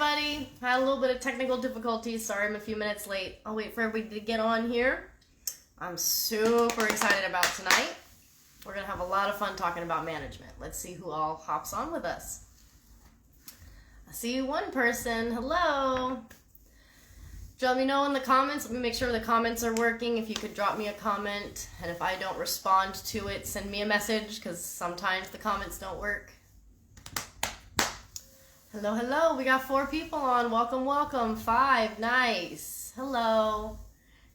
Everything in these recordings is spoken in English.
everybody. Had a little bit of technical difficulties. Sorry I'm a few minutes late. I'll wait for everybody to get on here. I'm super excited about tonight. We're going to have a lot of fun talking about management. Let's see who all hops on with us. I see one person. Hello. Let me know in the comments. Let me make sure the comments are working. If you could drop me a comment. And if I don't respond to it, send me a message because sometimes the comments don't work. Hello, hello. We got 4 people on. Welcome, welcome. 5. Nice. Hello.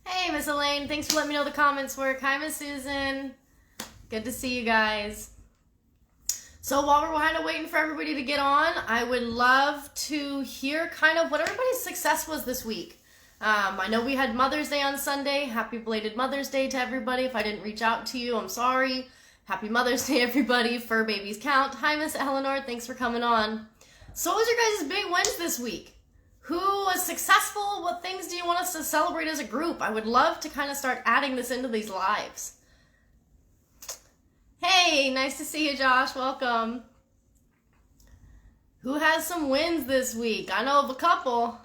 Hey, Miss Elaine. Thanks for letting me know the comments work. Hi, Miss Susan. Good to see you guys. So while we're kind of waiting for everybody to get on, I would love to hear kind of what everybody's success was this week. I know we had Mother's Day on Sunday. Happy belated Mother's Day to everybody. If I didn't reach out to you, I'm sorry. Happy Mother's Day, everybody. Fur babies count. Hi, Miss Eleanor. Thanks for coming on. So what was your guys' big wins this week? Who was successful? What things do you want us to celebrate as a group? I would love to kind of start adding this into these lives. Hey, nice to see you, Josh. Welcome. Who has some wins this week? I know of a couple.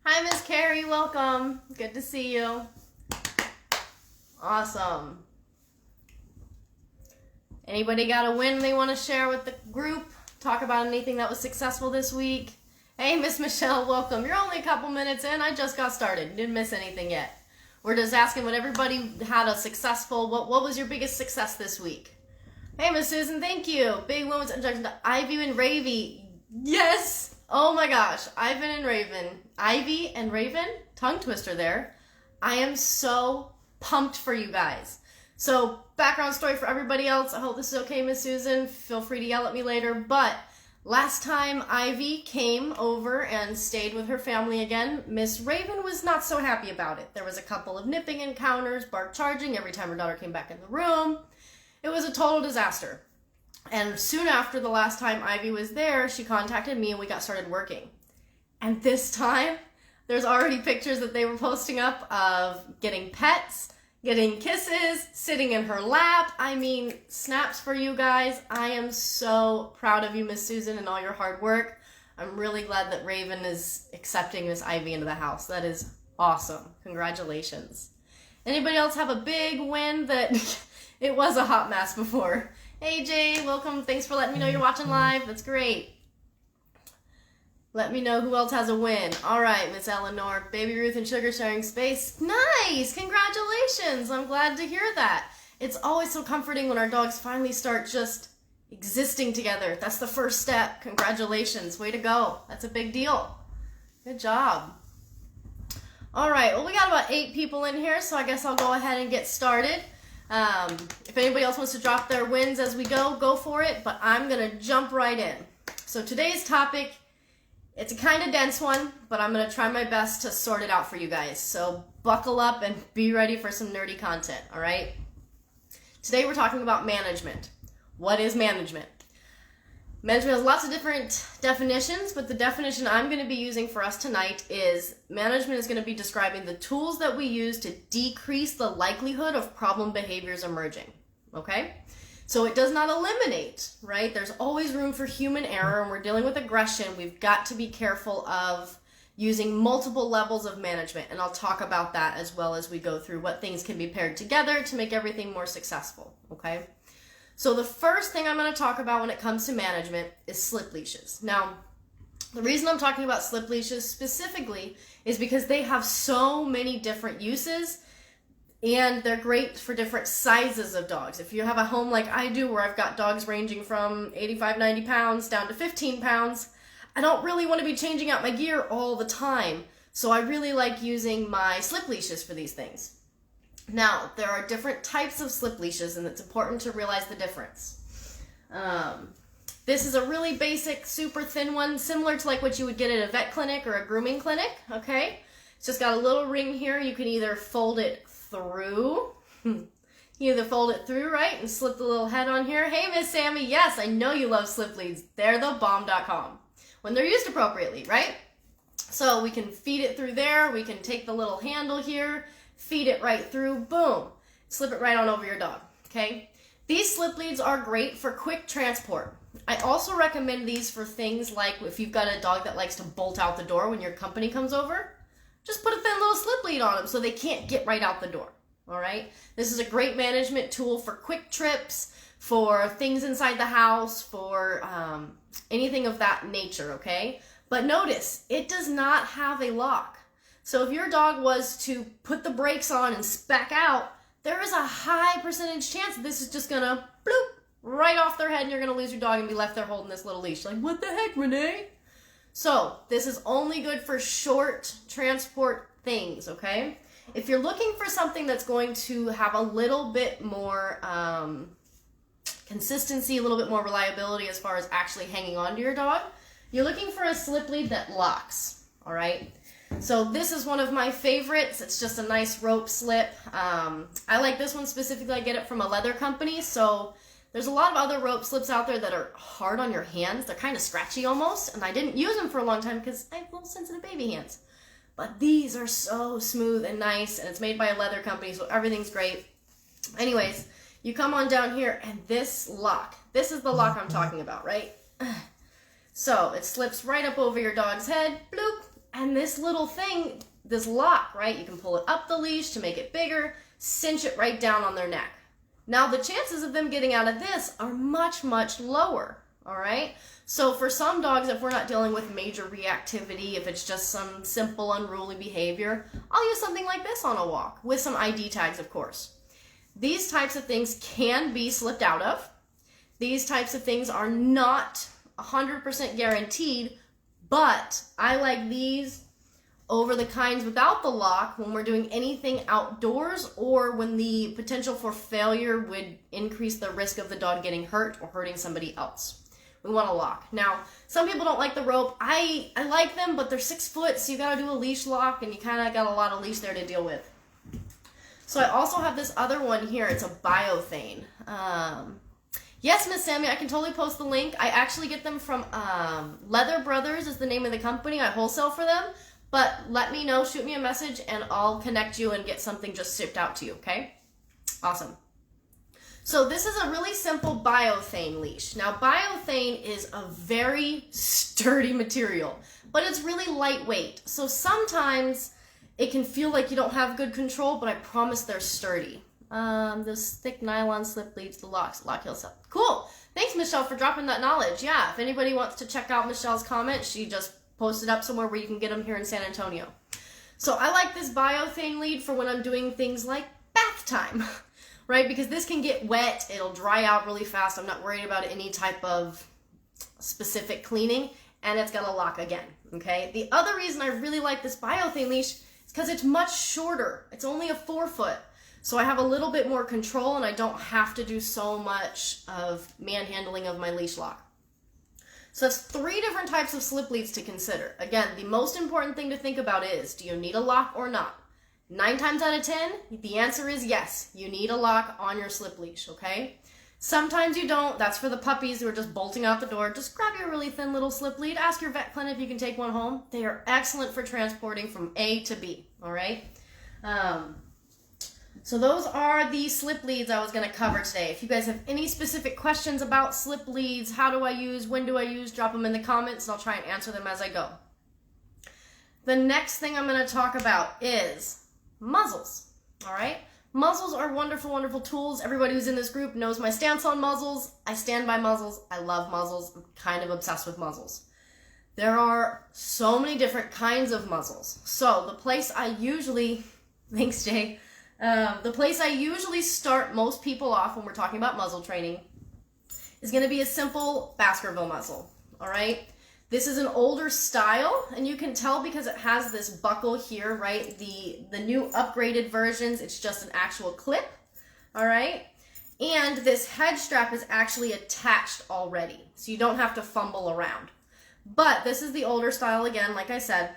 Hi, Miss Carrie. Welcome. Good to see you. Awesome. Anybody got a win they want to share with the group? Talk about anything that was successful this week. Hey, Miss Michelle, welcome. You're only a couple minutes in. I just got started. Didn't miss anything yet. We're just asking what everybody had a successful, what was your biggest success this week? Hey, Miss Susan, thank you. Big women's introduction to Ivy and Ravy. Yes. Oh my gosh. Ivan and Raven. Ivy and Raven. Tongue twister there. I am so pumped for you guys. So, background story for everybody else. I hope this is okay, Miss Susan. Feel free to yell at me later. But last time Ivy came over and stayed with her family again, Miss Raven was not so happy about it. There was a couple of nipping encounters, bark charging every time her daughter came back in the room. It was a total disaster. And soon after the last time Ivy was there, she contacted me and we got started working. And this time, there's already pictures that they were posting up of getting pets, getting kisses, sitting in her lap. I mean, snaps for you guys. I am so proud of you, Miss Susan, and all your hard work. I'm really glad that Raven is accepting Miss Ivy into the house. That is awesome. Congratulations. Anybody else have a big win that it was a hot mess before? Hey, Jay, welcome. Thanks for letting me know you're watching live. That's great. Let me know who else has a win. All right, Miss Eleanor. Baby Ruth and Sugar sharing space. Nice! Congratulations! I'm glad to hear that. It's always so comforting when our dogs finally start just existing together. That's the first step. Congratulations. Way to go. That's a big deal. Good job. All right, well, we got about 8 people in here, so I guess I'll go ahead and get started. If anybody else wants to drop their wins as we go for it, but I'm going to jump right in. So today's topic, it's a kind of dense one, but I'm going to try my best to sort it out for you guys. So buckle up and be ready for some nerdy content, all right? Today we're talking about management. What is management? Management has lots of different definitions, but the definition I'm going to be using for us tonight is management is going to be describing the tools that we use to decrease the likelihood of problem behaviors emerging, okay? So it does not eliminate, right? There's always room for human error, and we're dealing with aggression. We've got to be careful of using multiple levels of management, and I'll talk about that as well as we go through what things can be paired together to make everything more successful, okay? So the first thing I'm going to talk about when it comes to management is slip leashes. Now, the reason I'm talking about slip leashes specifically is because they have so many different uses and they're great for different sizes of dogs. If you have a home like I do where I've got dogs ranging from 85, 90 pounds down to 15 pounds, I don't really want to be changing out my gear all the time. So I really like using my slip leashes for these things. Now, there are different types of slip leashes, and it's important to realize the difference. This is a really basic, super thin one, similar to like what you would get at a vet clinic or a grooming clinic, okay? It's just got a little ring here. You can either fold it through, right, and slip the little head on here. Hey, Miss Sammy, yes, I know you love slip leads. They're the bomb.com when they're used appropriately, right? So we can feed it through there. We can take the little handle here, feed it right through, boom, slip it right on over your dog, okay? These slip leads are great for quick transport. I also recommend these for things like if you've got a dog that likes to bolt out the door when your company comes over, just put a thin little slip lead on them so they can't get right out the door. All right. This is a great management tool for quick trips, for things inside the house, for anything of that nature. Okay. But notice it does not have a lock. So if your dog was to put the brakes on and spec out, there is a high percentage chance that this is just gonna bloop right off their head and you're gonna lose your dog and be left there holding this little leash. Like, what the heck, Renee? So this is only good for short transport things, okay? If you're looking for something that's going to have a little bit more consistency, a little bit more reliability as far as actually hanging on to your dog, you're looking for a slip lead that locks, all right? So this is one of my favorites. It's just a nice rope slip. I like this one specifically. I get it from a leather company. So there's a lot of other rope slips out there that are hard on your hands. They're kind of scratchy almost. And I didn't use them for a long time because I have little sensitive baby hands. But these are so smooth and nice. And it's made by a leather company, so everything's great. Anyways, you come on down here and this lock. This is the lock I'm talking about, right? So it slips right up over your dog's head. Bloop. And this little thing, this lock, right, you can pull it up the leash to make it bigger, cinch it right down on their neck. Now, the chances of them getting out of this are much, much lower, all right? So for some dogs, if we're not dealing with major reactivity, if it's just some simple unruly behavior, I'll use something like this on a walk with some ID tags, of course. These types of things can be slipped out of. These types of things are not 100% guaranteed, but I like these over the kinds without the lock when we're doing anything outdoors or when the potential for failure would increase the risk of the dog getting hurt or hurting somebody else. We want a lock. Now, some people don't like the rope. I like them, but they're 6 foot, so you gotta do a leash lock and you kinda got a lot of leash there to deal with. So I also have this other one here. It's a biothane. Yes, Miss Sammy, I can totally post the link. I actually get them from Leather Brothers is the name of the company. I wholesale for them. But let me know, shoot me a message, and I'll connect you and get something just shipped out to you, okay? Awesome. So this is a really simple biothane leash. Now, biothane is a very sturdy material, but it's really lightweight. So sometimes it can feel like you don't have good control, but I promise they're sturdy. This thick nylon slip leads to lock heel cell. Cool. Thanks, Michelle, for dropping that knowledge. Yeah, if anybody wants to check out Michelle's comment, she just posted up somewhere where you can get them here in San Antonio. So I like this biothane lead for when I'm doing things like bath time, right? Because this can get wet. It'll dry out really fast. I'm not worried about any type of specific cleaning, and it's got a lock again, okay? The other reason I really like this biothane leash is because it's much shorter. It's only a 4 foot. So I have a little bit more control and I don't have to do so much of manhandling of my leash lock. So that's 3 different types of slip leads to consider. Again, the most important thing to think about is, do you need a lock or not? 9 times out of 10, the answer is yes, you need a lock on your slip leash, okay? Sometimes you don't. That's for the puppies who are just bolting out the door. Just grab your really thin little slip lead. Ask your vet clinic if you can take one home. They are excellent for transporting from A to B, all right? So those are the slip leads I was going to cover today. If you guys have any specific questions about slip leads, how do I use, when do I use, drop them in the comments and I'll try and answer them as I go. The next thing I'm going to talk about is muzzles, all right? Muzzles are wonderful, wonderful tools. Everybody who's in this group knows my stance on muzzles. I stand by muzzles. I love muzzles. I'm kind of obsessed with muzzles. There are so many different kinds of muzzles. So the place I usually, thanks Jay, the place I usually start most people off when we're talking about muzzle training is going to be a simple Baskerville muzzle, all right? This is an older style, and you can tell because it has this buckle here, right? The new upgraded versions, it's just an actual clip, all right? And this head strap is actually attached already, so you don't have to fumble around. But this is the older style again, like I said,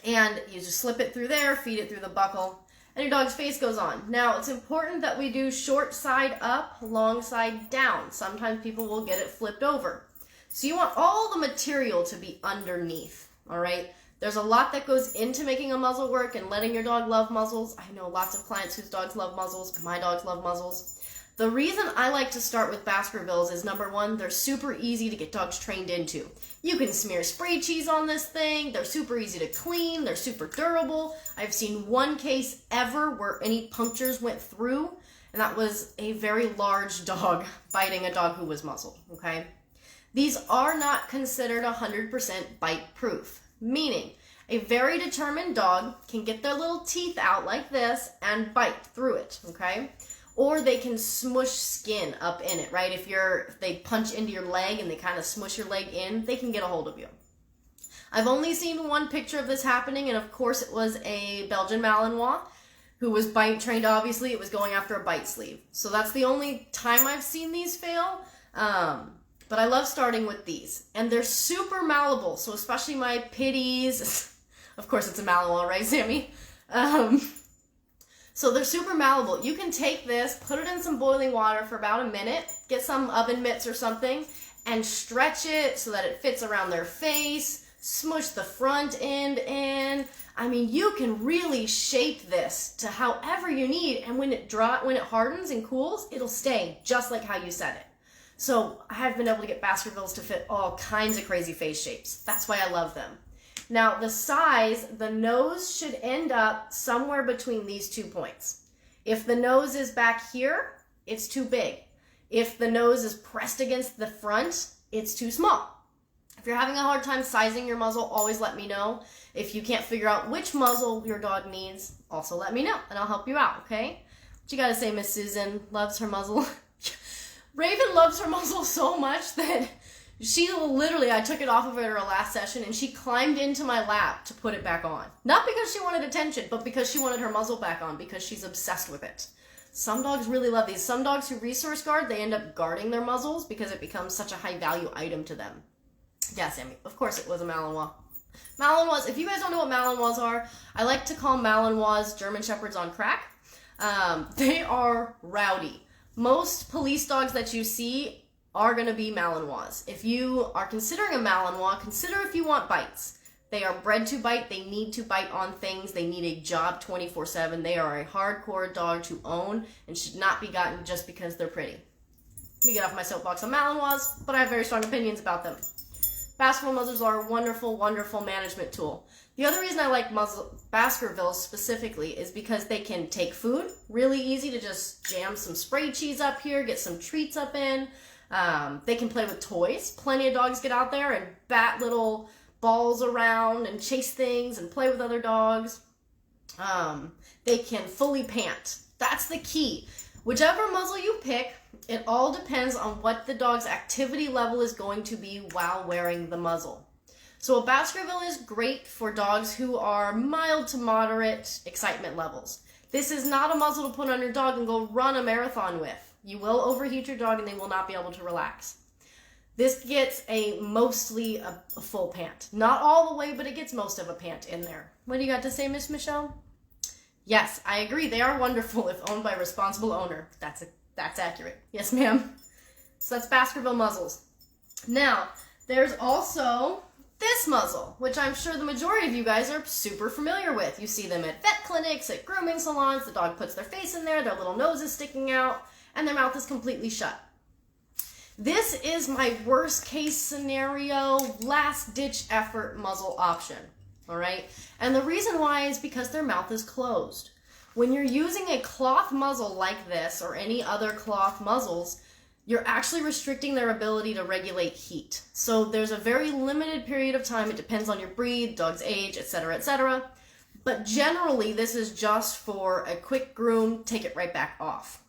and you just slip it through there, feed it through the buckle, and your dog's face goes on. Now, it's important that we do short side up, long side down. Sometimes people will get it flipped over. So you want all the material to be underneath, all right? There's a lot that goes into making a muzzle work and letting your dog love muzzles. I know lots of clients whose dogs love muzzles. My dogs love muzzles. The reason I like to start with Baskervilles is number one, they're super easy to get dogs trained into. You can smear spray cheese on this thing. They're super easy to clean. They're super durable. I've seen one case ever where any punctures went through, and that was a very large dog biting a dog who was muzzled, okay? These are not considered 100% bite proof, meaning a very determined dog can get their little teeth out like this and bite through it, okay? Or they can smush skin up in it, right? If they punch into your leg and they kind of smush your leg in, they can get a hold of you. I've only seen one picture of this happening, and of course it was a Belgian Malinois who was bite trained, obviously. It was going after a bite sleeve. So that's the only time I've seen these fail. But I love starting with these. And they're super malleable, so especially my pitties. Of course it's a Malinois, right, Sammy? So they're super malleable. You can take this, put it in some boiling water for about a minute, get some oven mitts or something, and stretch it so that it fits around their face, smush the front end in. I mean, you can really shape this to however you need, and when it hardens and cools, it'll stay just like how you set it. So I have been able to get Baskervilles to fit all kinds of crazy face shapes. That's why I love them. Now, the size, the nose should end up somewhere between these 2 points. If the nose is back here, it's too big. If the nose is pressed against the front, it's too small. If you're having a hard time sizing your muzzle, always let me know. If you can't figure out which muzzle your dog needs, also let me know, and I'll help you out, okay? What you gotta say, Miss Susan? Loves her muzzle. Raven loves her muzzle so much that I took it off of her at her last session, and she climbed into my lap to put it back on. Not because she wanted attention, but because she wanted her muzzle back on, because she's obsessed with it. Some dogs really love these. Some dogs who resource guard, they end up guarding their muzzles because it becomes such a high value item to them. Yeah, Sammy, of course it was a Malinois. Malinois, if you guys don't know what Malinois are, I like to call Malinois German Shepherds on crack. They are rowdy. Most police dogs that you see are going to be Malinois. If you are considering a Malinois, consider if you want bites. They are bred to bite. They need to bite on things. They need a job 24/7. They are a hardcore dog to own and should not be gotten just because they're pretty. Let me get off my soapbox on Malinois, but I have very strong opinions about them. Baskerville muzzles are a wonderful, wonderful management tool. The other reason I like Baskervilles specifically is because they can take food. Really easy to just jam some spray cheese up here, get some treats up in. They can play with toys. Plenty of dogs get out there and bat little balls around and chase things and play with other dogs. They can fully pant. That's the key. Whichever muzzle you pick, it all depends on what the dog's activity level is going to be while wearing the muzzle. So a Baskerville is great for dogs who are mild to moderate excitement levels. This is not a muzzle to put on your dog and go run a marathon with. You will overheat your dog and they will not be able to relax. This gets mostly a full pant. Not all the way, but it gets most of a pant in there. What do you got to say, Miss Michelle? Yes, I agree. They are wonderful if owned by a responsible owner. That's accurate. Yes, ma'am. So that's Baskerville muzzles. Now, there's also this muzzle, which I'm sure the majority of you guys are super familiar with. You see them at vet clinics, at grooming salons. The dog puts their face in there, their little nose is sticking out, and their mouth is completely shut. This is my worst case scenario, last ditch effort muzzle option, all right? And the reason why is because their mouth is closed. When you're using a cloth muzzle like this or any other cloth muzzles, you're actually restricting their ability to regulate heat. So there's a very limited period of time. It depends on your breed, dog's age, etc., etc. But generally, this is just for a quick groom, take it right back off.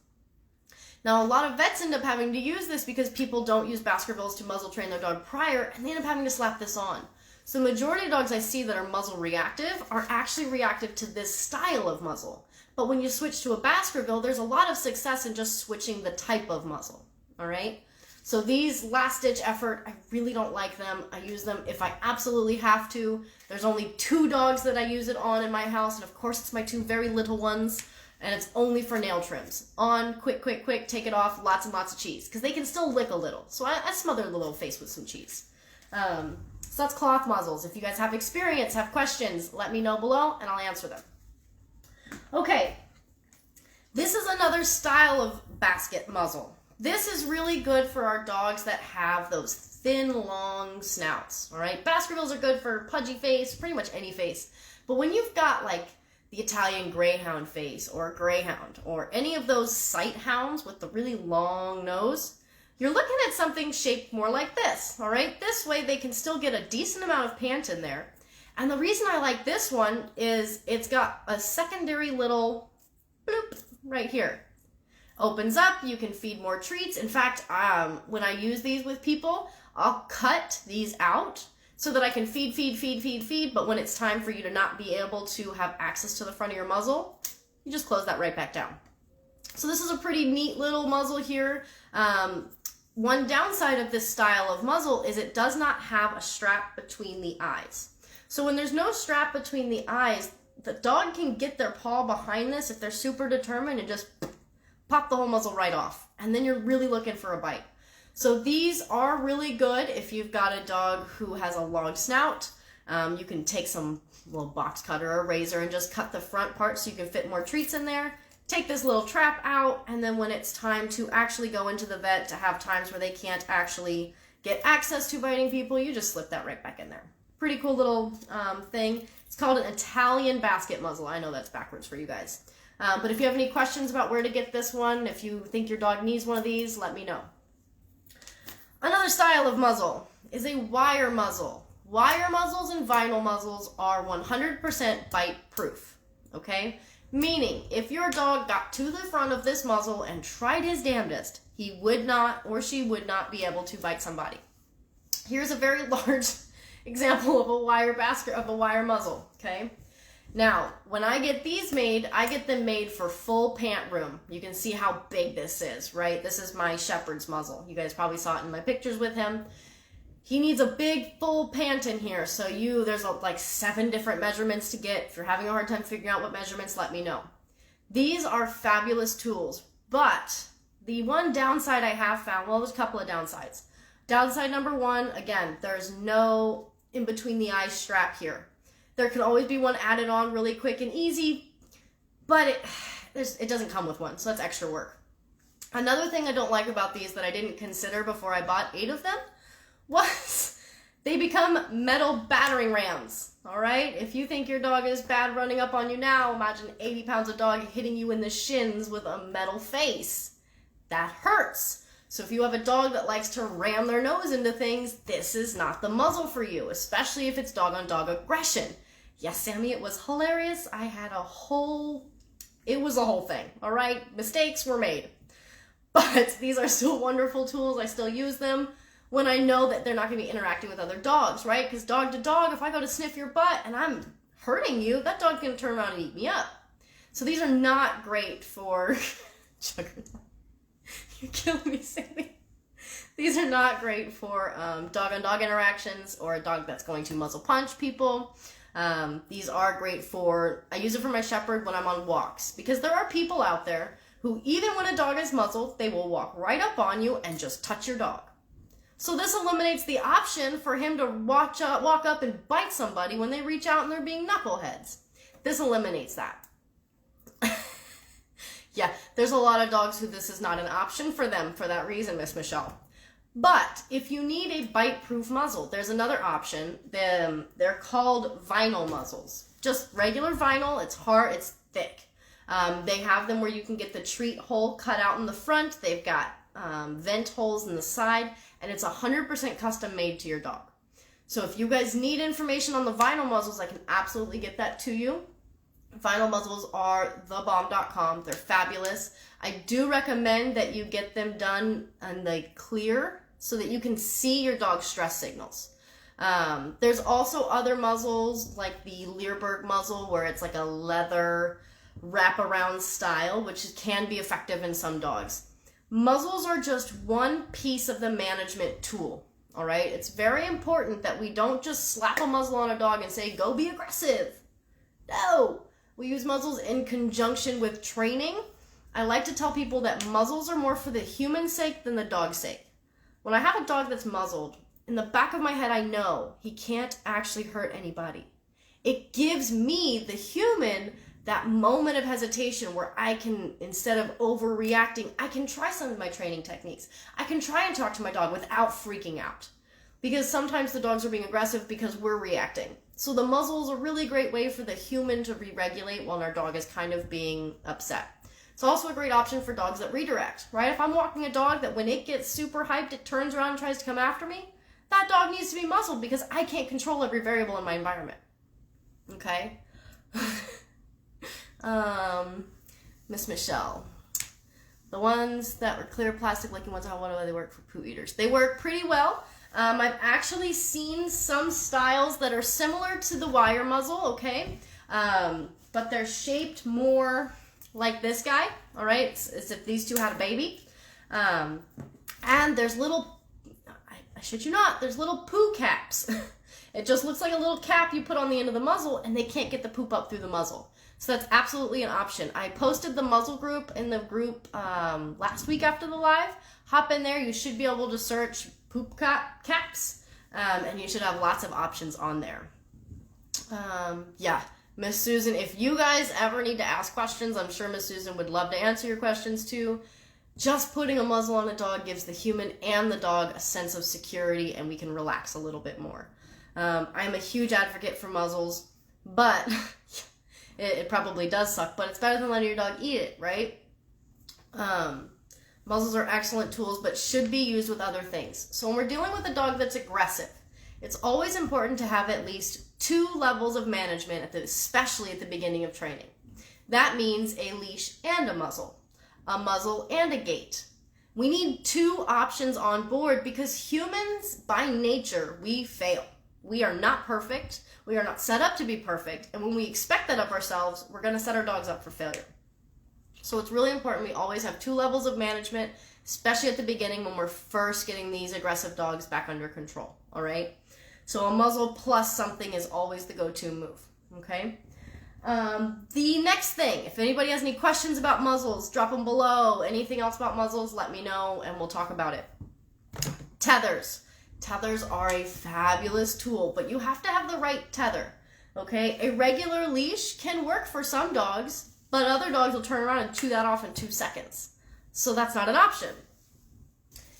Now, a lot of vets end up having to use this because people don't use Baskervilles to muzzle train their dog prior, and they end up having to slap this on. So the majority of dogs I see that are muzzle reactive are actually reactive to this style of muzzle. But when you switch to a Baskerville, there's a lot of success in just switching the type of muzzle, all right? So these last-ditch effort, I really don't like them. I use them if I absolutely have to. There's only 2 dogs that I use it on in my house, and of course it's my 2 very little ones, and it's only for nail trims. On, quick, quick, quick, take it off, lots and lots of cheese, because they can still lick a little. So I smother the little face with some cheese. So that's cloth muzzles. If you guys have experience, have questions, let me know below, and I'll answer them. Okay, this is another style of basket muzzle. This is really good for our dogs that have those thin, long snouts, all right? Baskervilles are good for pudgy face, pretty much any face. But when you've got like the Italian Greyhound face or a Greyhound or any of those sight hounds with the really long nose, you're looking at something shaped more like this, all right? This way they can still get a decent amount of pant in there. And the reason I like this one is it's got a secondary little bloop right here. Opens up, you can feed more treats. In fact, when I use these with people, I'll cut these out so that I can feed, but when it's time for you to not be able to have access to the front of your muzzle, you just close that right back down. So this is a pretty neat little muzzle here. One downside of this style of muzzle is it does not have a strap between the eyes. So when there's no strap between the eyes, the dog can get their paw behind this if they're super determined and just pop the whole muzzle right off. And then you're really looking for a bite. So these are really good if you've got a dog who has a long snout. You can take some little box cutter or razor and just cut the front part so you can fit more treats in there. Take this little trap out, and then when it's time to actually go into the vet to have times where they can't actually get access to biting people, you just slip that right back in there. Pretty cool little thing. It's called an Italian basket muzzle. I know that's backwards for you guys. But if you have any questions about where to get this one, if you think your dog needs one of these, let me know. Another style of muzzle is a wire muzzle. Wire muzzles and vinyl muzzles are 100% bite proof, okay? Meaning, if your dog got to the front of this muzzle and tried his damnedest, he would not or she would not be able to bite somebody. Here's a very large example of a wire muzzle, okay? Now, when I get these made, I get them made for full pant room. You can see how big this is, right? This is my shepherd's muzzle. You guys probably saw it in my pictures with him. He needs a big full pant in here, so there's like 7 different measurements to get. If you're having a hard time figuring out what measurements, let me know. These are fabulous tools, but the one downside I have found, well, there's a couple of downsides. Downside number 1, again, there's no in between the eyes strap here. There can always be one added on really quick and easy, but it doesn't come with one, so that's extra work. Another thing I don't like about these that I didn't consider before I bought 8 of them was they become metal battering rams, all right? If you think your dog is bad running up on you now, imagine 80 pounds of dog hitting you in the shins with a metal face. That hurts. So if you have a dog that likes to ram their nose into things, this is not the muzzle for you, especially if it's dog-on-dog aggression. Yes, Sammy, it was hilarious. It was a whole thing, all right? Mistakes were made. But these are still wonderful tools. I still use them when I know that they're not going to be interacting with other dogs, right? Because dog to dog, if I go to sniff your butt and I'm hurting you, that dog's going to turn around and eat me up. So these are not great for... You're killing me, Sammy. These are not great for dog-on-dog interactions or a dog that's going to muzzle punch people. These are great for... I use it for my shepherd when I'm on walks. Because there are people out there who, even when a dog is muzzled, they will walk right up on you and just touch your dog. So this eliminates the option for him to walk up and bite somebody when they reach out and they're being knuckleheads. This eliminates that. Yeah, there's a lot of dogs who this is not an option for them for that reason, Miss Michelle. But if you need a bite-proof muzzle, there's another option. They're called vinyl muzzles. Just regular vinyl. It's hard, it's thick. They have them where you can get the treat hole cut out in the front. They've got vent holes in the side, and it's 100% custom made to your dog. So if you guys need information on the vinyl muzzles, I can absolutely get that to you. Vinyl muzzles are thebomb.com. They're fabulous. I do recommend that you get them done and they clear so that you can see your dog's stress signals. There's also other muzzles like the Leerburg muzzle where it's like a leather wraparound style, which can be effective in some dogs. Muzzles are just one piece of the management tool, all right? It's very important that we don't just slap a muzzle on a dog and say, go be aggressive. No, we use muzzles in conjunction with training. I like to tell people that muzzles are more for the human's sake than the dog's sake. When I have a dog that's muzzled, in the back of my head I know he can't actually hurt anybody. It gives me, the human, that moment of hesitation where I can, instead of overreacting, I can try some of my training techniques. I can try and talk to my dog without freaking out. Because sometimes the dogs are being aggressive because we're reacting. So the muzzle is a really great way for the human to re-regulate while our dog is kind of being upset. It's also a great option for dogs that redirect, right? If I'm walking a dog that when it gets super hyped, it turns around and tries to come after me, that dog needs to be muzzled because I can't control every variable in my environment. Okay? Miss Michelle. The ones that were clear plastic looking ones, how well do they work for poo eaters? They work pretty well. I've actually seen some styles that are similar to the wire muzzle, okay? But they're shaped more like this guy, all right? It's as if these two had a baby. And there's little, I shit you not, there's little poo caps. It just looks like a little cap you put on the end of the muzzle and they can't get the poop up through the muzzle. So that's absolutely an option. I posted the muzzle group in the group last week after the live. Hop in there, you should be able to search poop caps, and you should have lots of options on there. Yeah, Miss Susan, if you guys ever need to ask questions, I'm sure Miss Susan would love to answer your questions too. Just putting a muzzle on a dog gives the human and the dog a sense of security, and we can relax a little bit more. I'm a huge advocate for muzzles, but it probably does suck, but it's better than letting your dog eat it, right? Muzzles are excellent tools, but should be used with other things. So when we're dealing with a dog that's aggressive, it's always important to have at least 2 levels of management, especially at the beginning of training. That means a leash and a muzzle and a gait. We need 2 options on board because humans, by nature, we fail. We are not perfect. We are not set up to be perfect. And when we expect that of ourselves, we're going to set our dogs up for failure. So it's really important we always have 2 levels of management, especially at the beginning when we're first getting these aggressive dogs back under control, all right? So a muzzle plus something is always the go-to move, okay? The next thing, if anybody has any questions about muzzles, drop them below. Anything else about muzzles, let me know and we'll talk about it. Tethers. Tethers are a fabulous tool, but you have to have the right tether, okay? A regular leash can work for some dogs, but other dogs will turn around and chew that off in 2 seconds. So that's not an option.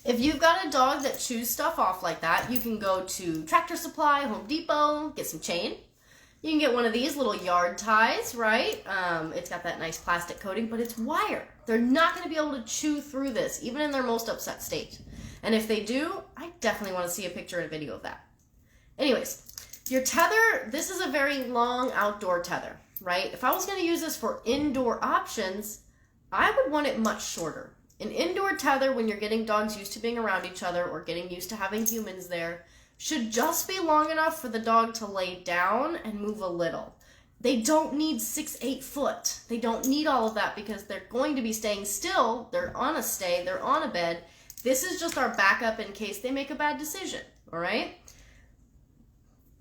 If you've got a dog that chews stuff off like that, you can go to Tractor Supply, Home Depot, get some chain. You can get one of these little yard ties, right? It's got that nice plastic coating, but it's wire. They're not going to be able to chew through this, even in their most upset state. And if they do, I definitely want to see a picture and a video of that. Anyways, your tether, this is a very long outdoor tether, right? If I was going to use this for indoor options, I would want it much shorter. An indoor tether, when you're getting dogs used to being around each other or getting used to having humans there, should just be long enough for the dog to lay down and move a little. They don't need 6-8 foot. They don't need all of that because they're going to be staying still. They're on a stay. They're on a bed. This is just our backup in case they make a bad decision, all right?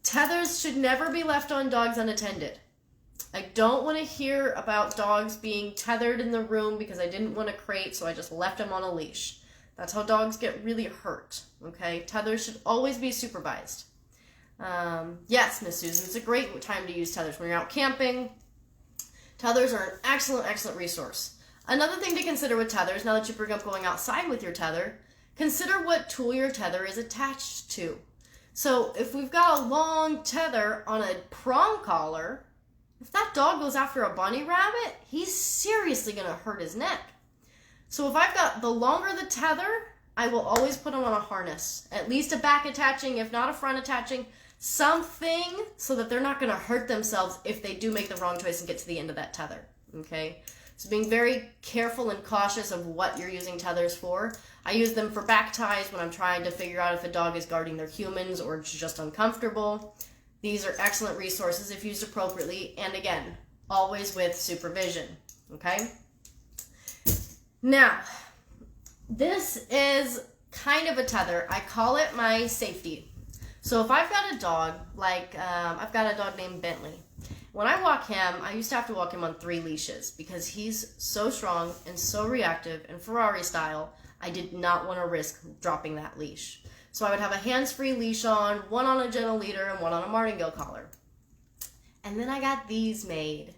Tethers should never be left on dogs unattended. I don't want to hear about dogs being tethered in the room because I didn't want a crate, so I just left them on a leash. That's how dogs get really hurt, okay? Tethers should always be supervised. Yes, Miss Susan, it's a great time to use tethers when you're out camping. Tethers are an excellent, excellent resource. Another thing to consider with tethers, now that you bring up going outside with your tether, consider what tool your tether is attached to. So if we've got a long tether on a prong collar, if that dog goes after a bunny rabbit, he's seriously going to hurt his neck. So if I've got the longer the tether, I will always put them on a harness. At least a back attaching, if not a front attaching, something so that they're not going to hurt themselves if they do make the wrong choice and get to the end of that tether, okay? So being very careful and cautious of what you're using tethers for. I use them for back ties when I'm trying to figure out if a dog is guarding their humans or it's just uncomfortable. These are excellent resources if used appropriately, and again, always with supervision, okay? Now, this is kind of a tether. I call it my safety. So if I've got a dog, like I've got a dog named Bentley. When I walk him, I used to have to walk him on 3 leashes because he's so strong and so reactive and Ferrari style, I did not want to risk dropping that leash. So I would have a hands-free leash on, one on a gentle leader and one on a martingale collar. And then I got these made.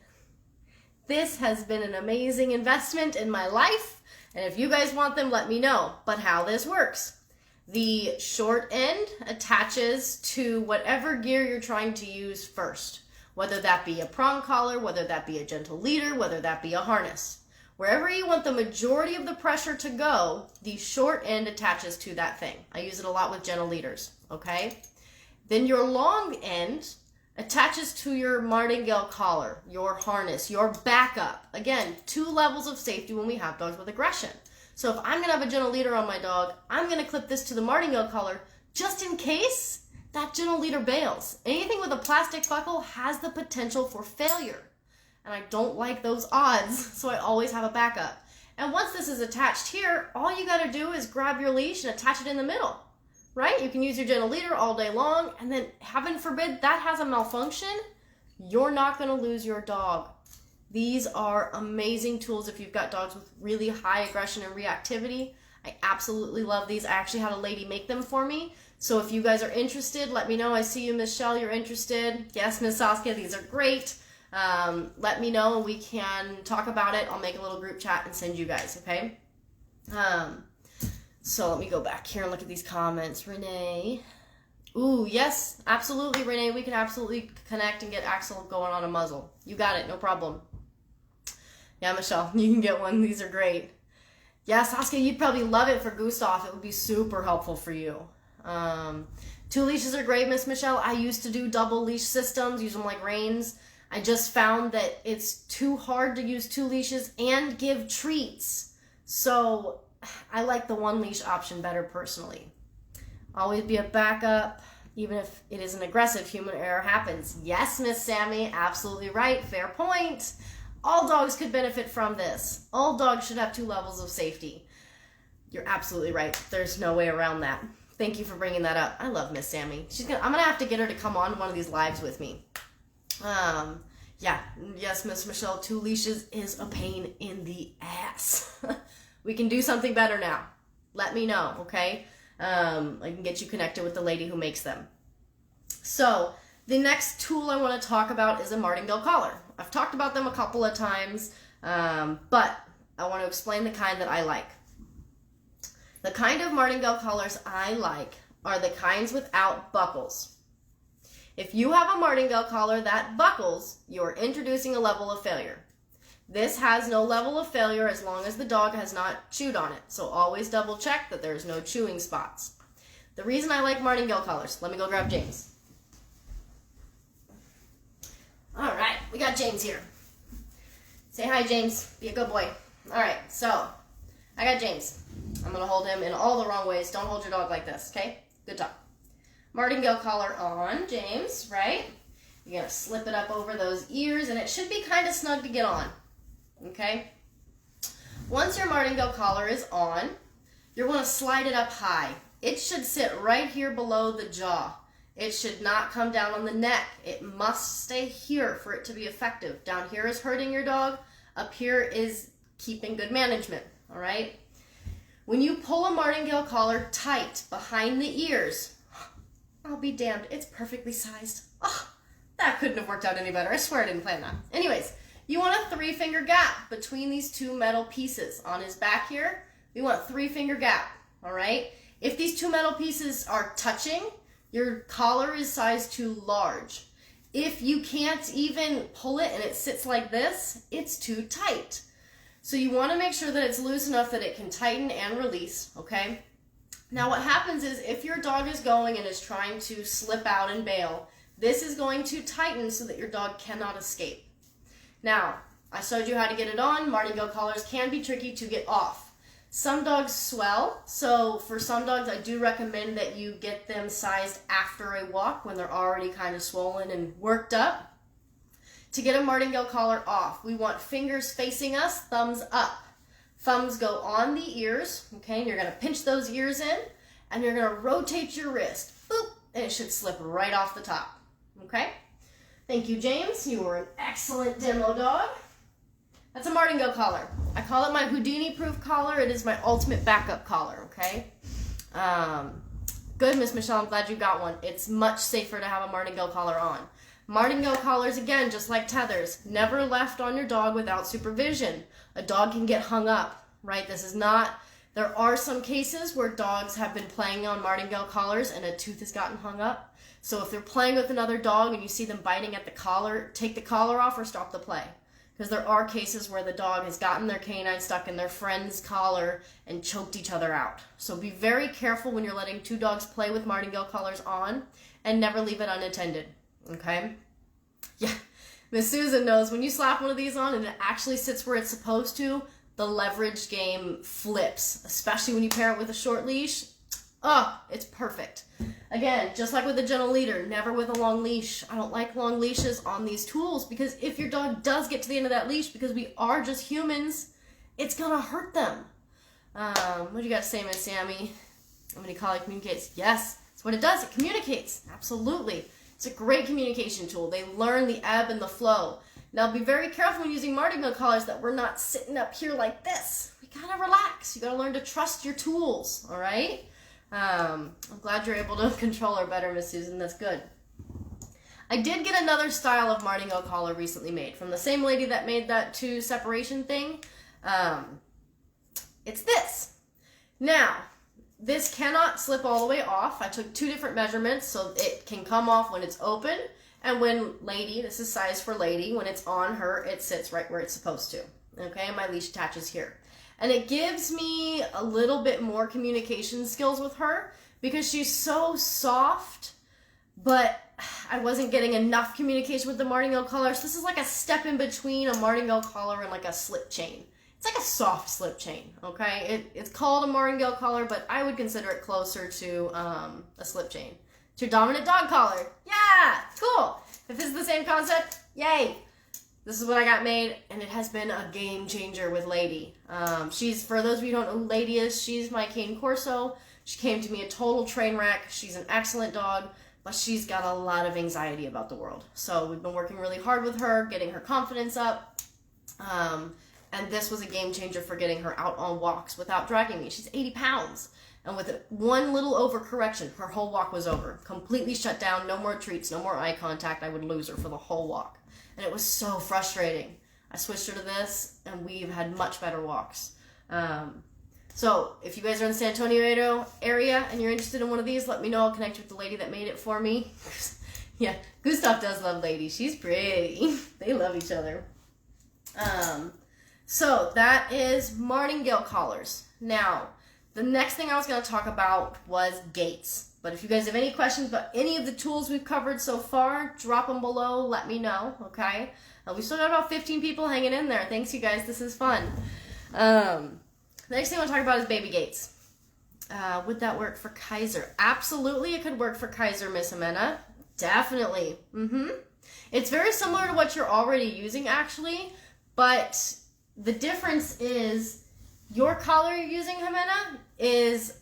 This has been an amazing investment in my life, and if you guys want them, let me know. But how this works. The short end attaches to whatever gear you're trying to use first, whether that be a prong collar, whether that be a gentle leader, whether that be a harness. Wherever you want the majority of the pressure to go, the short end attaches to that thing. I use it a lot with gentle leaders, okay? Then your long end attaches to your martingale collar, your harness, your backup. Again, 2 levels of safety when we have dogs with aggression. So if I'm going to have a gentle leader on my dog, I'm going to clip this to the martingale collar just in case that gentle leader bails. Anything with a plastic buckle has the potential for failure. And I don't like those odds, so I always have a backup. And once this is attached here, all you got to do is grab your leash and attach it in the middle, right? You can use your gentle leader all day long, and then heaven forbid that has a malfunction, you're not going to lose your dog. These are amazing tools if you've got dogs with really high aggression and reactivity. I absolutely love these. I actually had a lady make them for me. So if you guys are interested, let me know. I see you, Miss Shell, you're interested. Yes, Miss Saskia, these are great. Let me know and we can talk about it. I'll make a little group chat and send you guys, okay? So let me go back here and look at these comments. Renee. Ooh, yes, absolutely, Renee. We can absolutely connect and get Axel going on a muzzle. You got it, no problem. Yeah, Michelle, you can get one. These are great. Yeah, Saskia, you'd probably love it for Gustav. It would be super helpful for you. 2 leashes are great, Miss Michelle. I used to do double leash systems, use them like reins. I just found that it's too hard to use 2 leashes and give treats. So I like the 1 leash option better personally. Always be a backup, even if it isn't aggressive, human error happens. Yes, Miss Sammy, absolutely right, fair point. All dogs could benefit from this. All dogs should have 2 levels of safety. You're absolutely right. There's no way around that. Thank you for bringing that up. I love Miss Sammy. I'm gonna have to get her to come on one of these lives with me. Yeah, yes, Miss Michelle, 2 leashes is a pain in the ass. We can do something better now. Let me know, okay? I can get you connected with the lady who makes them. So the next tool I want to talk about is a martingale collar. I've talked about them a couple of times, but I want to explain the kind that I like. The kind of martingale collars I like are the kinds without buckles. If you have a martingale collar that buckles, you're introducing a level of failure. This has no level of failure as long as the dog has not chewed on it, so always double check that there's no chewing spots. The reason I like martingale collars, let me go grab James. All right, we got James here. Say hi, James. Be a good boy. All right, so I got James. I'm going to hold him in all the wrong ways. Don't hold your dog like this, okay? Good job. Martingale collar on, James, right? You're going to slip it up over those ears, and it should be kind of snug to get on, okay? Once your martingale collar is on, you're going to slide it up high. It should sit right here below the jaw. It should not come down on the neck. It must stay here for it to be effective. Down here is hurting your dog. Up here is keeping good management, all right? When you pull a martingale collar tight behind the ears, I'll be damned, it's perfectly sized. Oh, that couldn't have worked out any better. I swear I didn't plan that. Anyways, you want a 3-finger gap between these 2 metal pieces. On his back here, we want 3-finger gap, all right? If these 2 metal pieces are touching, your collar is sized too large. If you can't even pull it and it sits like this, it's too tight. So you want to make sure that it's loose enough that it can tighten and release, okay? Now what happens is if your dog is going and is trying to slip out and bail, this is going to tighten so that your dog cannot escape. Now, I showed you how to get it on. Martingale collars can be tricky to get off. Some dogs swell, so for some dogs I do recommend that you get them sized after a walk when they're already kind of swollen and worked up. To get a martingale collar off, we want fingers facing us, thumbs up. Thumbs go on the ears, okay, and you're going to pinch those ears in, and you're going to rotate your wrist, boop, and it should slip right off the top, okay? Thank you, James. You were an excellent demo dog. That's a martingale collar. I call it my Houdini-proof collar. It is my ultimate backup collar, okay? Good, Miss Michelle. I'm glad you got one. It's much safer to have a martingale collar on. Martingale collars, again, just like tethers, never left on your dog without supervision. A dog can get hung up, right? There are some cases where dogs have been playing on martingale collars and a tooth has gotten hung up. So if they're playing with another dog and you see them biting at the collar, take the collar off or stop the play. Because there are cases where the dog has gotten their canine stuck in their friend's collar and choked each other out. So be very careful when you're letting two dogs play with martingale collars on, and never leave it unattended, okay? Yeah, Miss Susan knows when you slap one of these on and it actually sits where it's supposed to, the leverage game flips, especially when you pair it with a short leash. Oh, it's perfect. Again, just like with a gentle leader, never with a long leash. I don't like long leashes on these tools because if your dog does get to the end of that leash, because we are just humans, it's gonna hurt them. What do you got to say, Miss Sammy? How many collar communicates? Yes, that's what it does. It communicates. Absolutely. It's a great communication tool. They learn the ebb and the flow. Now, be very careful when using martingale collars that we're not sitting up here like this. We gotta relax. You gotta learn to trust your tools, all right? I'm glad you're able to control her better, Miss Susan. That's good. I did get another style of martingale collar recently made from the same lady that made that two separation thing. It's this. Now, this cannot slip all the way off. I took two different measurements so it can come off when it's open, and when lady, this is size for lady, when it's on her, it sits right where it's supposed to. Okay, and my leash attaches here. And it gives me a little bit more communication skills with her because she's so soft, but I wasn't getting enough communication with the martingale collar. So this is like a step in between a martingale collar and like a slip chain. It's like a soft slip chain, okay? It's called a martingale collar, but I would consider it closer to a slip chain. It's your dominant dog collar. Yeah, cool. If this is the same concept, yay. This is what I got made, and it has been a game changer with Lady. For those of you who don't know who Lady is, she's my Cane Corso. She came to me a total train wreck. She's an excellent dog, but she's got a lot of anxiety about the world. So we've been working really hard with her, getting her confidence up. And this was a game changer for getting her out on walks without dragging me. She's 80 pounds. And with one little overcorrection, her whole walk was over. Completely shut down, no more treats, no more eye contact. I would lose her for the whole walk. And it was so frustrating. I switched her to this, and we've had much better walks. So if you guys are in the San Antonio area and you're interested in one of these, let me know. I'll connect you with the lady that made it for me. Yeah, Gustav does love Lady. She's pretty. They love each other. So that is martingale collars. Now, the next thing I was going to talk about was gates. But if you guys have any questions about any of the tools we've covered so far, drop them below. Let me know, okay? We still got about 15 people hanging in there. Thanks, you guys. This is fun. The next thing I want to talk about is baby gates. Would that work for Kaiser? Absolutely, it could work for Kaiser, Miss Amena. Definitely. It's very similar to what you're already using, actually, but the difference is your collar you're using, Jimena, is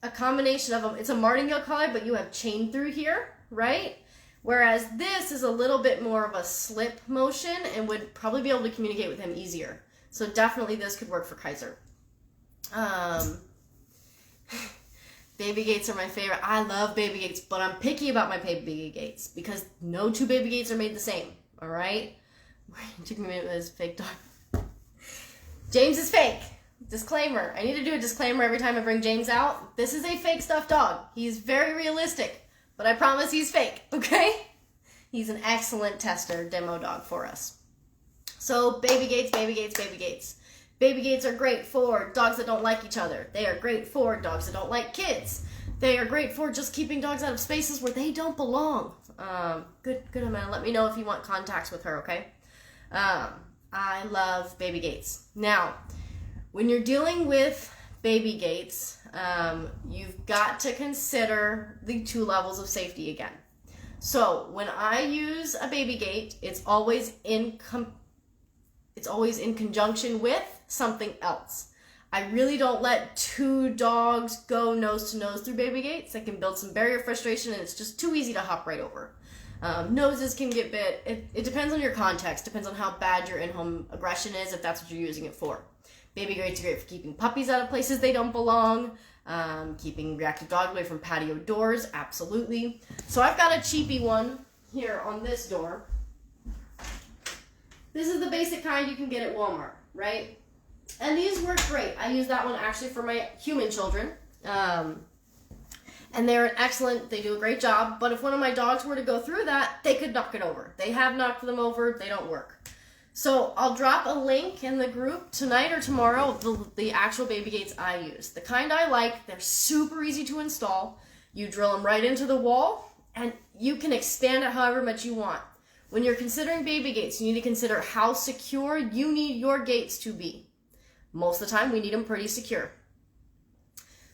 a combination of it's a martingale collar, but you have chain through here, right? Whereas this is a little bit more of a slip motion and would probably be able to communicate with him easier. So definitely this could work for Kaiser. Baby gates are my favorite. I love baby gates, but I'm picky about my baby gates because no two baby gates are made the same, all right? Took me a minute with this fake dog. James is fake. Disclaimer. I need to do a disclaimer every time I bring James out. This is a fake stuffed dog. He's very realistic, but I promise he's fake, okay? He's an excellent tester demo dog for us. So baby gates, baby gates, baby gates. Baby gates are great for dogs that don't like each other. They are great for dogs that don't like kids. They are great for just keeping dogs out of spaces where they don't belong. Good Amanda. Let me know if you want contacts with her, okay? I love baby gates. Now, when you're dealing with baby gates, you've got to consider the 2 levels of safety again. So when I use a baby gate, it's always in conjunction with something else. I really don't let 2 dogs go nose to nose through baby gates. That can build some barrier frustration, and it's just too easy to hop right over. Noses can get bit. It depends on your context. Depends on how bad your in-home aggression is, if that's what you're using it for. Baby gates are great for keeping puppies out of places they don't belong. Keeping reactive dogs away from patio doors, absolutely. So I've got a cheapy one here on this door. This is the basic kind you can get at Walmart, right? And these work great. I use that one actually for my human children. And they're excellent. They do a great job. But if one of my dogs were to go through that, they could knock it over. They have knocked them over. They don't work. So I'll drop a link in the group tonight or tomorrow of the actual baby gates I use. The kind I like, they're super easy to install. You drill them right into the wall, and you can expand it however much you want. When you're considering baby gates, you need to consider how secure you need your gates to be. Most of the time, we need them pretty secure.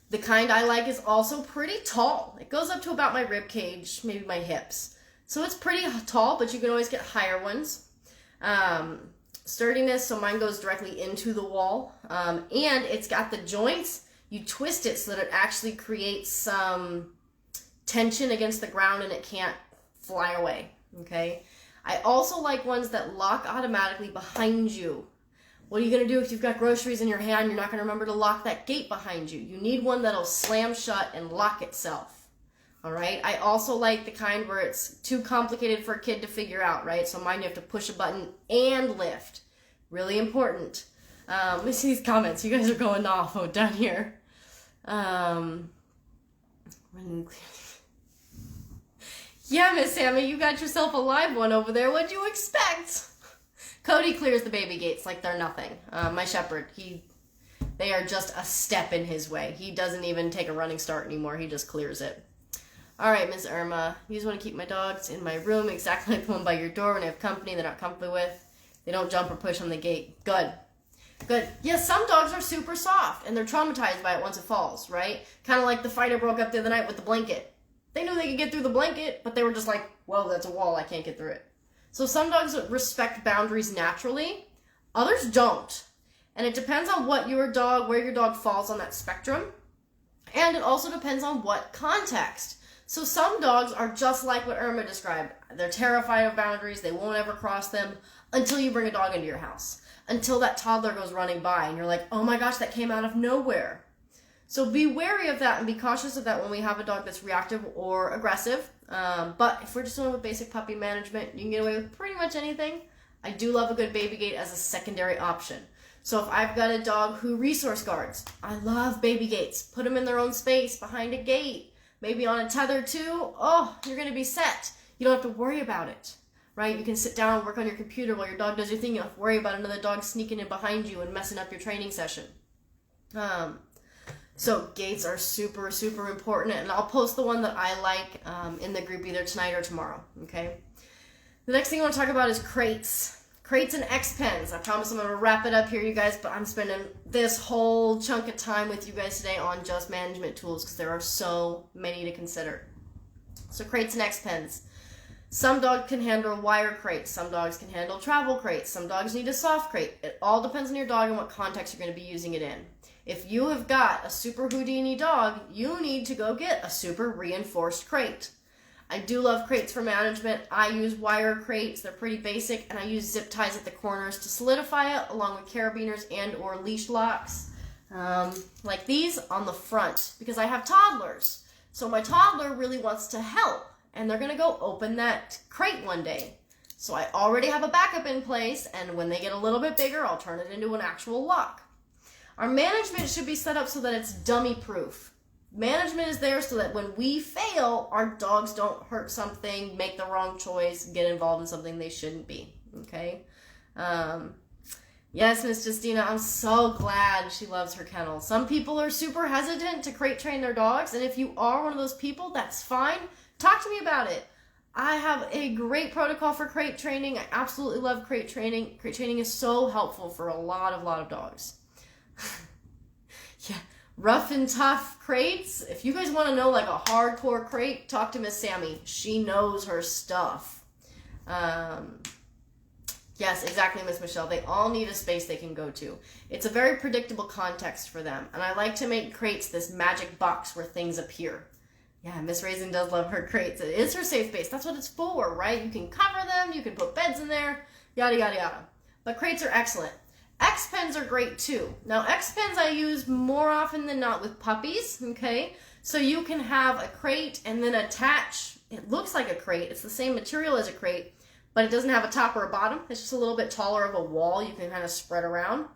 The kind I like is also pretty tall. It goes up to about my rib cage, maybe my hips. So it's pretty tall, but you can always get higher ones. Sturdiness, so mine goes directly into the wall. And it's got the joints. You twist it so that it actually creates some tension against the ground and it can't fly away, okay? I also like ones that lock automatically behind you. What are you going to do if you've got groceries in your hand? You're not going to remember to lock that gate behind you. You need one that'll slam shut and lock itself, all right? I also like the kind where it's too complicated for a kid to figure out, right? So mine you have to push a button and lift. Really important. Let me see these comments. You guys are going off down here. Yeah, Miss Sammy, you got yourself a live one over there. What'd you expect? Cody clears the baby gates like they're nothing. My shepherd, they are just a step in his way. He doesn't even take a running start anymore. He just clears it. All right, Miss Irma, you just want to keep my dogs in my room exactly like the one by your door when I have company they're not comfortable with. They don't jump or push on the gate. Good. Good. Yes, some dogs are super soft and they're traumatized by it once it falls, right? Kind of like the fight I broke up the other night with the blanket. They knew they could get through the blanket, but they were just like, well, that's a wall. I can't get through it. So some dogs respect boundaries naturally. Others don't. And it depends on where your dog falls on that spectrum. And it also depends on what context. So some dogs are just like what Irma described. They're terrified of boundaries. They won't ever cross them until you bring a dog into your house. Until that toddler goes running by and you're like, oh my gosh, that came out of nowhere. So be wary of that and be cautious of that when we have a dog that's reactive or aggressive. But if we're just doing with basic puppy management, you can get away with pretty much anything. I do love a good baby gate as a secondary option. So if I've got a dog who resource guards, I love baby gates. Put them in their own space behind a gate, maybe on a tether too. Oh, you're going to be set. You don't have to worry about it, right? You can sit down and work on your computer while your dog does your thing. You don't have to worry about another dog sneaking in behind you and messing up your training session. So gates are super, super important, and I'll post the one that I like in the group either tonight or tomorrow, okay? The next thing I want to talk about is crates. Crates and X-Pens. I promise I'm going to wrap it up here, you guys, but I'm spending this whole chunk of time with you guys today on just management tools because there are so many to consider. So crates and X-Pens. Some dogs can handle wire crates. Some dogs can handle travel crates. Some dogs need a soft crate. It all depends on your dog and what context you're going to be using it in. If you have got a super Houdini dog, you need to go get a super reinforced crate. I do love crates for management. I use wire crates. They're pretty basic, and I use zip ties at the corners to solidify it, along with carabiners and or leash locks, like these on the front, because I have toddlers. So my toddler really wants to help, and they're going to go open that crate one day. So I already have a backup in place, and when they get a little bit bigger, I'll turn it into an actual lock. Our management should be set up so that it's dummy-proof. Management is there so that when we fail, our dogs don't hurt something, make the wrong choice, get involved in something they shouldn't be, okay? Yes, Miss Justina, I'm so glad she loves her kennel. Some people are super hesitant to crate train their dogs, and if you are one of those people, that's fine. Talk to me about it. I have a great protocol for crate training. I absolutely love crate training. Crate training is so helpful for a lot of dogs. Yeah, rough and tough crates. If you guys want to know like a hardcore crate, talk to Miss Sammy. She knows her stuff. Yes, exactly, Miss Michelle. They all need a space they can go to. It's a very predictable context for them. And I like to make crates this magic box where things appear. Yeah, Miss Raisin does love her crates. It is her safe space. That's what it's for, right? You can cover them. You can put beds in there. Yada, yada, yada. But crates are excellent. X-Pens are great too. Now, X-Pens I use more often than not with puppies, okay? So you can have a crate and then attach, it looks like a crate, it's the same material as a crate, but it doesn't have a top or a bottom. It's just a little bit taller of a wall you can kind of spread around.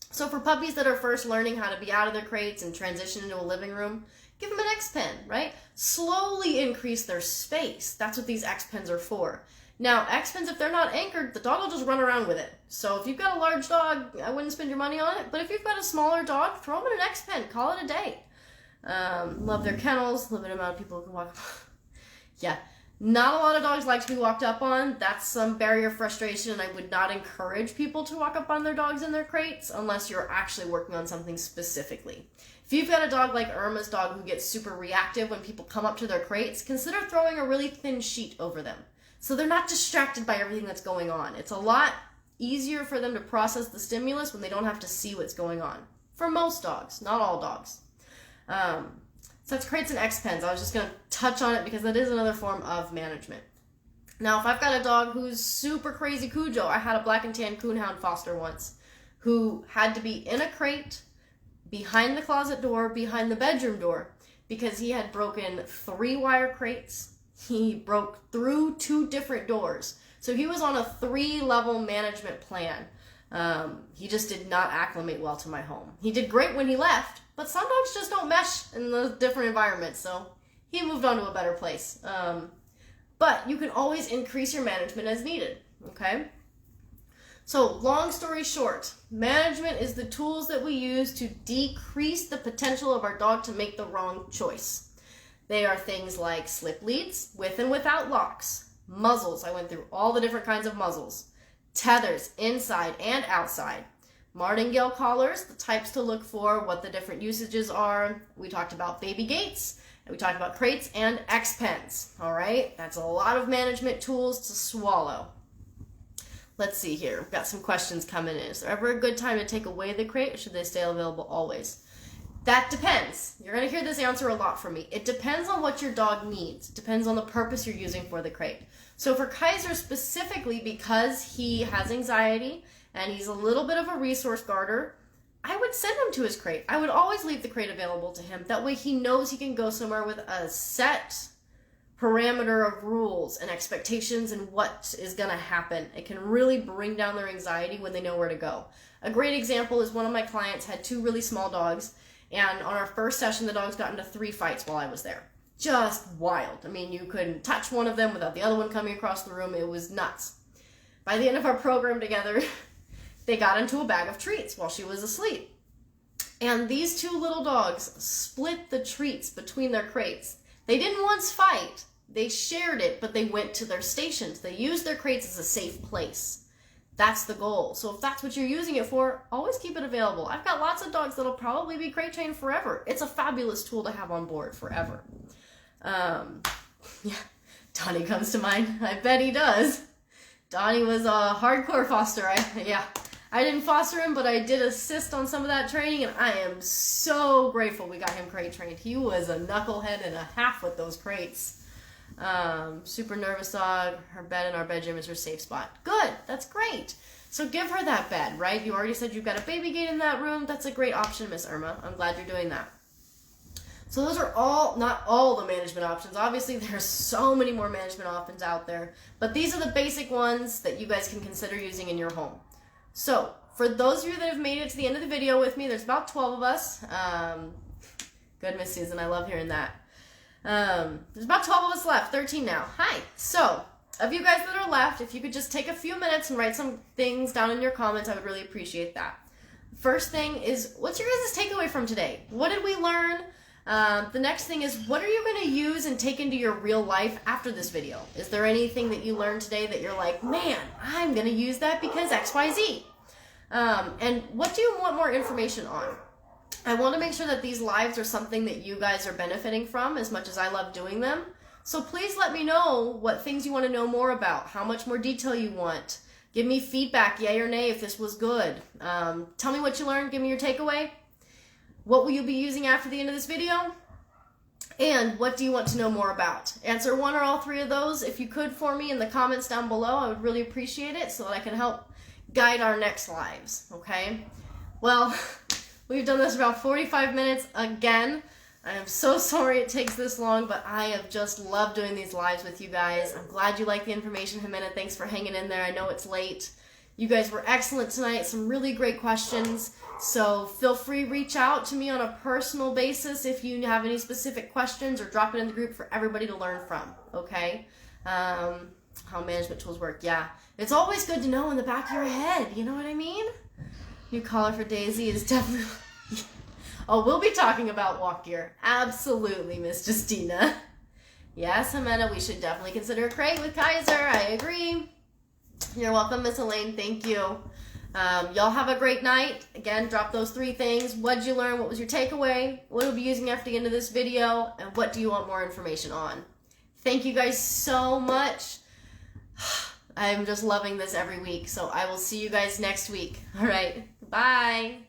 So for puppies that are first learning how to be out of their crates and transition into a living room, give them an X-Pen, right? Slowly increase their space. That's what these X-Pens are for. Now, X-Pens, if they're not anchored, the dog will just run around with it. So if you've got a large dog, I wouldn't spend your money on it. But if you've got a smaller dog, throw them in an X-Pen. Call it a day. Love their kennels. Limited amount of people who can walk. Yeah. Not a lot of dogs like to be walked up on. That's some barrier frustration, and I would not encourage people to walk up on their dogs in their crates unless you're actually working on something specifically. If you've got a dog like Irma's dog who gets super reactive when people come up to their crates, consider throwing a really thin sheet over them so they're not distracted by everything that's going on. It's a lot easier for them to process the stimulus when they don't have to see what's going on. For most dogs, not all dogs. So that's crates and X-Pens. I was just going to touch on it because that is another form of management. Now, if I've got a dog who's super crazy Cujo, I had a black and tan coonhound foster once who had to be in a crate behind the closet door, behind the bedroom door, because he had broken 3 wire crates. He broke through 2 different doors. So he was on a 3-level management plan. He just did not acclimate well to my home. He did great when he left, but some dogs just don't mesh in those different environments, so he moved on to a better place. But you can always increase your management as needed, okay? So long story short, management is the tools that we use to decrease the potential of our dog to make the wrong choice. They are things like slip leads, with and without locks, muzzles, I went through all the different kinds of muzzles, tethers, inside and outside, martingale collars, the types to look for, what the different usages are. We talked about baby gates, and we talked about crates and X-Pens, all right? That's a lot of management tools to swallow. Let's see here. We've got some questions coming in. Is there ever a good time to take away the crate, or should they stay available always? That depends. You're going to hear this answer a lot from me. It depends on what your dog needs. It depends on the purpose you're using for the crate. So for Kaiser specifically, because he has anxiety and he's a little bit of a resource guarder, I would send him to his crate. I would always leave the crate available to him. That way he knows he can go somewhere with a set parameter of rules and expectations and what is going to happen. It can really bring down their anxiety when they know where to go. A great example is one of my clients had 2 really small dogs, and on our first session, the dogs got into 3 fights while I was there. Just wild. I mean, you couldn't touch one of them without the other one coming across the room. It was nuts. By the end of our program together, they got into a bag of treats while she was asleep. And these 2 little dogs split the treats between their crates. They didn't once fight. They shared it, but they went to their stations. They used their crates as a safe place. That's the goal. So if that's what you're using it for, always keep it available. I've got lots of dogs that'll probably be crate trained forever. It's a fabulous tool to have on board forever. Yeah, Donnie comes to mind. I bet he does. Donnie was a hardcore foster. I didn't foster him, but I did assist on some of that training, and I am so grateful we got him crate trained. He was a knucklehead and a half with those crates. Super nervous dog. Her bed in our bedroom is her safe spot. Good. That's great. So give her that bed, right? You already said you've got a baby gate in that room. That's a great option, Miss Irma. I'm glad you're doing that. So those are not all the management options. Obviously, there's so many more management options out there, but these are the basic ones that you guys can consider using in your home. So for those of you that have made it to the end of the video with me, there's about 12 of us. Good, Miss Susan. I love hearing that. There's about 12 of us left, 13 now. Hi. So, of you guys that are left, if you could just take a few minutes and write some things down in your comments, I would really appreciate that. First thing is, what's your guys' takeaway from today? What did we learn? The next thing is, what are you going to use and take into your real life after this video? Is there anything that you learned today that you're like, man, I'm going to use that because XYZ? And what do you want more information on? I want to make sure that these lives are something that you guys are benefiting from as much as I love doing them. So please let me know what things you want to know more about, how much more detail you want. Give me feedback, yay or nay, if this was good. Tell me what you learned, give me your takeaway. What will you be using after the end of this video? And what do you want to know more about? Answer 1 or all 3 of those if you could for me in the comments down below. I would really appreciate it so that I can help guide our next lives, okay? Well, we've done this for about 45 minutes again. I am so sorry it takes this long, but I have just loved doing these lives with you guys. I'm glad you like the information, Jimena. Thanks for hanging in there. I know it's late. You guys were excellent tonight. Some really great questions. So feel free to reach out to me on a personal basis if you have any specific questions, or drop it in the group for everybody to learn from, okay? How management tools work, yeah. It's always good to know in the back of your head, you know what I mean? New caller for Daisy is definitely... Oh, we'll be talking about walk gear. Absolutely, Miss Justina. Yes, Jimena, we should definitely consider a crate with Kaiser. I agree. You're welcome, Miss Elaine. Thank you. Y'all have a great night. Again, drop those 3 things. What did you learn? What was your takeaway? What will be using after the end of this video? And what do you want more information on? Thank you guys so much. I'm just loving this every week. So I will see you guys next week. All right. Bye.